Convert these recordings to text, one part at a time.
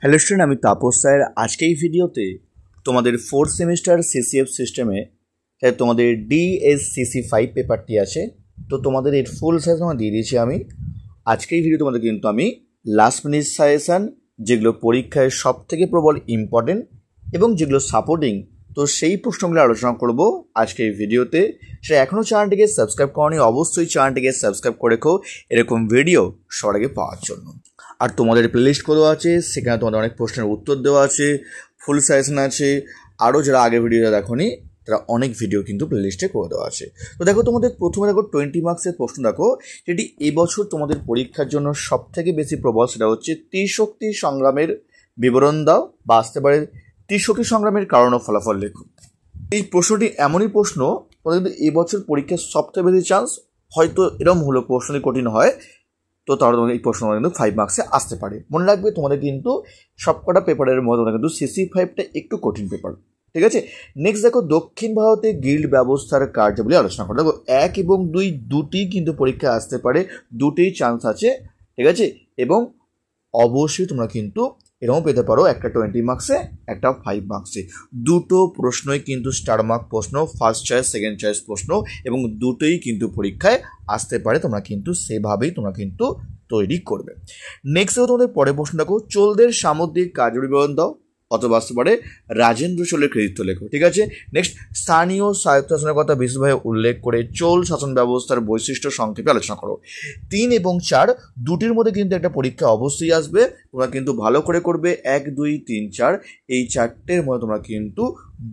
Hello student, আমি Tapas sir. আজকে এই ভিডিওতে তোমাদের ফোর্থ সেমিস্টার সিসিএফ সিস্টেমে তোমাদের DSCC5 পেপারটি আছে। তো তোমাদের এর ফুল সাইজ তোমার দিয়ে দিয়েছি আমি। আজকে এই ভিডিও তোমাদের কিন্তু আমি লাস্ট মিনিট সাজেশান, যেগুলো পরীক্ষায় সব থেকে প্রবল ইম্পর্টেন্ট এবং যেগুলো সাপোর্টিং, তো সেই প্রশ্নগুলো আলোচনা করব আজকে এই ভিডিওতে। সেটা এখনও চ্যানেলটিকে সাবস্ক্রাইব করনি, অবশ্যই চ্যানেলটিকে সাবস্ক্রাইব করে রেখো এরকম ভিডিও সবার আগে পাওয়ার জন্য। আর তোমাদের প্লেলিস্ট করা আছে, সেখানে তোমাদের অনেক প্রশ্নের উত্তর দেওয়া আছে, ফুল সাজেশন আছে। আরও যারা আগে ভিডিওটা দেখোনি তারা অনেক ভিডিও কিন্তু প্লেলিস্টে করে দেওয়া আছে। তো দেখো, তোমাদের প্রথমে দেখো 20 মার্কসের প্রশ্ন দেখো, যেটি এবছর তোমাদের পরীক্ষার জন্য সব থেকে বেশি প্রবল। সেটা হচ্ছে ত্রিশক্তি সংগ্রামের বিবরণ দাও, বা আসতে পারে ত্রিশক্তি সংগ্রামের কারণ ও ফলাফল লেখো। এই প্রশ্নটি এমনই প্রশ্ন তোমাদের কিন্তু এবছর পরীক্ষার সবথেকে বেশি চান্স, হয়তো এরকম হলো প্রশ্নটি কঠিন হয়, তো তাহলে তোমাদের এই প্রশ্নটা কিন্তু 5 মার্কসে আসতে পারে। মনে রাখবে, তোমাদের কিন্তু সবকটা পেপারের মধ্যে তোমাদের কিন্তু CC5টা একটু কঠিন পেপার, ঠিক আছে। নেক্সট দেখো, দক্ষিণ ভারতে গিল্ড ব্যবস্থার কার্যাবলী আলোচনা করো। দেখো 1 এবং 2 দুটি কিন্তু পরীক্ষা আসতে পারে, দুটোই চান্স আছে, ঠিক আছে। এবং অবশ্যই তোমরা কিন্তু এরকম পেতে পারো, একটা 20 মার্কসে, একটা 5 মার্কসে। দুটো প্রশ্নই কিন্তু স্টার মার্ক প্রশ্ন, ফার্স্ট চয়েস সেকেন্ড চয়েস প্রশ্ন, এবং দুটোই কিন্তু পরীক্ষায় আসতে পারে। তোমরা কিন্তু সেভাবেই তোমরা কিন্তু তৈরি করবে। নেক্সট তোমাদের পরের প্রশ্ন দেখো, চোলদের সামুদ্রিক কার্যাবলী বিবরণ দাও, অথবা আসতে পারে রাজেন্দ্র চোলের কৃতিত্ব লেখো, ঠিক আছে। নেক্সট, স্থানীয় স্বায়ত্তশাসনের কথা বিশেষভাবে উল্লেখ করে চোল শাসন ব্যবস্থার বৈশিষ্ট্য সংক্ষেপে আলোচনা করো। 3 এবং 4 দুটির মধ্যে কিন্তু একটা পরীক্ষা অবশ্যই আসবে, তোমরা কিন্তু ভালো করে করবে। 1, 2, 3, 4 এই চারটের মধ্যে তোমরা কিন্তু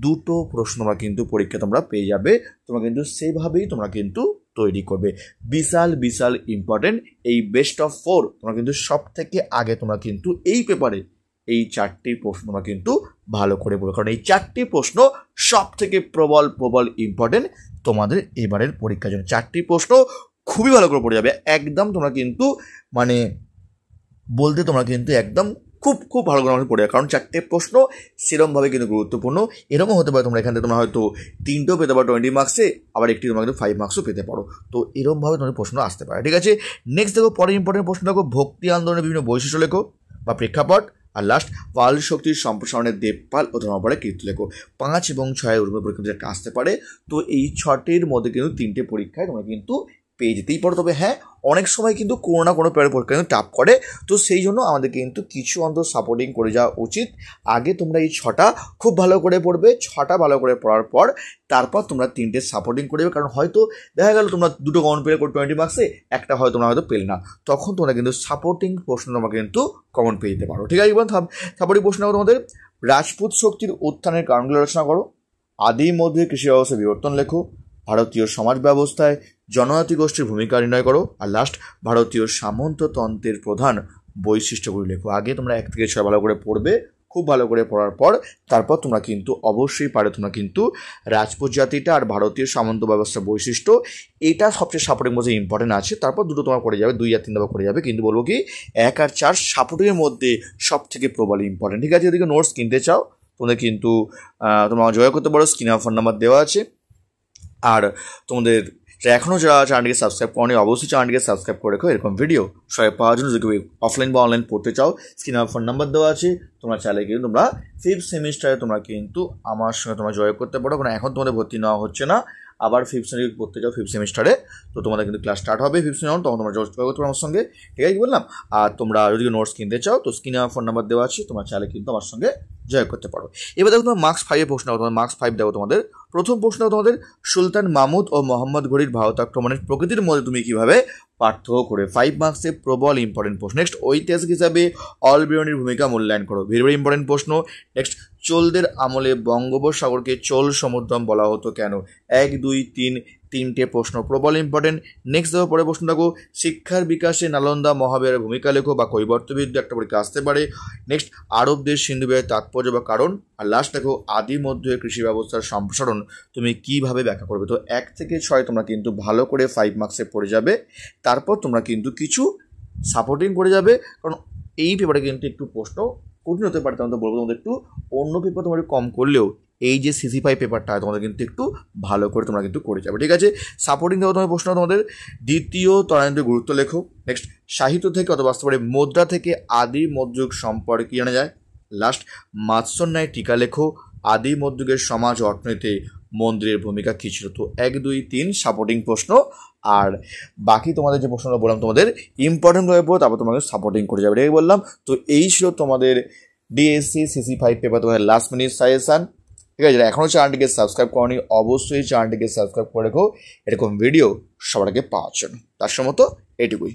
দুটো প্রশ্ন তোমরা কিন্তু পরীক্ষা তোমরা পেয়ে যাবে। তোমরা কিন্তু সেভাবেই তোমরা কিন্তু তৈরি করবে। বিশাল বিশাল ইম্পর্টেন্ট এই বেস্ট অফ 4, তোমরা কিন্তু সব থেকে আগে তোমরা কিন্তু এই পেপারে এই 4টি প্রশ্ন তোমরা কিন্তু ভালো করে বলবে, কারণ এই 4টি প্রশ্ন সব থেকে প্রবল ইম্পর্টেন্ট তোমাদের এবারের পরীক্ষার জন্য। 4টি প্রশ্ন খুবই ভালো করে পড়ে যাবে একদম, তোমরা কিন্তু মানে বলতে তোমরা কিন্তু একদম খুব ভালো করে পড়ে যাবে, কারণ 4টে প্রশ্ন সেরকমভাবে কিন্তু গুরুত্বপূর্ণ। এরকম হতে পারে তোমরা এখান থেকে তোমরা হয়তো 3টেও পেতে পারো 20 মার্কসে, আবার একটি তোমরা কিন্তু 5 মার্কসও পেতে পারো। তো এরকমভাবে তোমাদের প্রশ্ন আসতে পারে, ঠিক আছে। নেক্সট দেখো, পরে ইম্পর্টেন্ট প্রশ্ন দেখো, ভক্তি আন্দোলনের বিভিন্ন বৈশিষ্ট্য লেখো বা প্রেক্ষাপট। আর লাস্ট, পাল শক্তির সম্প্রসারণের দেবপাল ও ধর্মপালের কীর্তি লেখো। 5 এবং 6 পরীক্ষা একটা আসতে পারে। তো এই 6টির মধ্যে কিন্তু 3টে পরীক্ষায় তোমরা কিন্তু পেয়ে যেতেই পারো। তবে হ্যাঁ, অনেক সময় কিন্তু কোনো না কোনো পরীক্ষা কিন্তু টাফ করে, তো সেই জন্য আমাদের কিন্তু কিছু অন্তত সাপোর্টিং করে যাওয়া উচিত। আগে তোমরা এই 6টা খুব ভালো করে পড়বে, 6টা ভালো করে পড়ার পর তারপর তোমরা 3টে সাপোর্টিং করবে, কারণ হয়তো দেখা গেল তোমরা দুটো কমন পেলে 20 মার্কসে, একটা হয়তো তোমরা হয়তো পেলে না, তখন তোমরা কিন্তু সাপোর্টিং প্রশ্ন তোমরা কিন্তু কমন পেয়ে যেতে পারো, ঠিক আছে। এবং সাপোর্টিং প্রশ্ন তোমাদের রাজপুত শক্তির উত্থানের কারণগুলো আলোচনা করো। আদি মধ্যে কৃষি ব্যবস্থা বিবর্তন লেখো। ভারতীয় সমাজ ব্যবস্থায় জনজাতি গোষ্ঠীর ভূমিকা নির্ণয় করো। আর লাস্ট, ভারতীয় সামন্ততন্ত্রের প্রধান বৈশিষ্ট্যগুলি লেখো। আগে তোমরা 1 থেকে 6 ভালো করে পড়বে, খুব ভালো করে পড়ার পর তারপর তোমরা কিন্তু অবশ্যই পারে তোমরা কিন্তু রাজপুত জাতিটা আর ভারতীয় সামন্ত ব্যবস্থার বৈশিষ্ট্য, এটা সবচেয়ে সাপোর্টের মধ্যে ইম্পর্টেন্ট আছে। তারপর দুটো তোমার করে যাবে, 2 আর 3 করে যাবে, কিন্তু বলবো কি 1 আর 4 সাপোর্টের মধ্যে সব থেকে প্রবল ইম্পর্টেন্ট, ঠিক আছে। এদিকে নোটস কিনতে চাও তোমাদের কিন্তু তোমরা জয় করতে পারো, স্ক্রিনে ফোন নাম্বার দেওয়া আছে। আর তোমাদের এখনও যারা চ্যানেলটিকে সাবস্ক্রাইব করনি, অবশ্যই চ্যানেলটিকে সাবস্ক্রাইব করে রেখো এরকম ভিডিও সবাই পাওয়ার জন্য। যদি অফলাইন বা অনলাইন পড়তে চাও, স্ক্রিনে ফোন নাম্বার দেওয়া আছে, তোমরা চাইলে কিন্তু তোমরা 5th সেমিস্টারে তোমরা কিন্তু আমার সঙ্গে তোমরা জয় করতে পারো, কারণ এখন তোমাদের ভর্তি নেওয়া হচ্ছে না। আবার 5th সেমিস্টারে পড়তে চাও 5th সেমিস্টারে, তো তোমাদের কিন্তু ক্লাস স্টার্ট হবে 5th সেমিস্টার, তখন তোমরা জয় করতে পারো আমার সঙ্গে, ঠিক আছে বললাম। আর তোমরা যদি নোটস কিনতে চাও তো স্ক্রিনে ফোন নাম্বার দেওয়া আছে, তোমরা চাইলে কিন্তু আমার সঙ্গে জয় করতে পারো। এবার দেখো তোমার মার্কস 5 প্রশ্ন, তোমাদের মার্কস 5 দেখো। তোমাদের প্রথম প্রশ্ন তোমাদের সুলতান মাহমুদ ও মোহাম্মদ ঘুরির ভারত আক্রমণের প্রকৃতির মধ্যে তুমি কিভাবে পার্থক্য করে। 5 মার্কসে প্রবল ইম্পর্টেন্ট প্রশ্ন। নেক্সট, ঐতিহাসিক হিসাবে অলবিরনির ভূমিকা মূল্যায়ন করো, ভেরি ভেরি ইম্পর্টেন্ট প্রশ্ন। নেক্সট, চোলদের আমলে বঙ্গোপসাগরকে চোল সমুদ্রম বলা হতো কেন। 1, 2, 3 প্রশ্ন প্রবল ইম্পর্টেন্ট। নেক্সট দেখো পরে প্রশ্ন দেখো, শিক্ষার বিকাশে নালন্দা মহাবিহারের ভূমিকা লেখো বা কৈবর্তবিদ্যা একটা পরীক্ষা আসতে পারে। নেক্সট, আরব দেশ সিন্ধু বিহারের তাৎপর্য বা কারণ। আর লাস্ট দেখো, আদি মধ্য কৃষি ব্যবস্থার সম্প্রসারণ তুমি কিভাবে ব্যাখ্যা করবে। তো 1 থেকে 6 তোমরা কিন্তু ভালো করে 5 মার্কসে পড়ে যাবে, তারপর তোমরা কিন্তু কিছু সাপোর্টিং করে যাবে, কারণ এই পেপারে কিন্তু একটু প্রশ্ন কঠিন হতে পারে। তখন তো বলবো তোমাদের একটু অন্য পেপার তোমাদের কম করলেও এই যে CC5 পেপারটা তোমাদের কিন্তু একটু ভালো করে তোমরা কিন্তু করে যাবে, ঠিক আছে। সাপোর্টিং দেওয়া তোমার প্রশ্ন তোমাদের দ্বিতীয় ত্বরায়ন্ত্রিক গুরুত্ব লেখো। নেক্সট, সাহিত্য থেকে অথবা আসতে পারে মুদ্রা থেকে আদি মধ্যযুগ সম্পর্কে কি জানা যায়। লাস্ট, মাৎস্যন্যায় টিকা লেখো, আদি মধ্যযুগের সমাজ অর্থনীতি মন্দিরের ভূমিকা কী ছিল। তো 1, 2, 3 সাপোর্টিং প্রশ্ন, আর বাকি তোমাদের যে প্রশ্নটা বললাম তোমাদের ইম্পর্টেন্ট হয়ে পড়ো, তারপর তোমাকে সাপোর্টিং করে যাবে, এটাই বললাম। তো এই ছিল তোমাদের DSC CC5 পেপার তোমাদের লাস্ট মিনিট সাজেশান, ঠিক আছে। যারা এখনও চ্যানেলটিকে সাবস্ক্রাইব করনি অবশ্যই চ্যানেলটিকে সাবস্ক্রাইব করে রেখো এরকম ভিডিও সবার আগে পাওয়ার জন্য। তার সময় তো এটুকুই।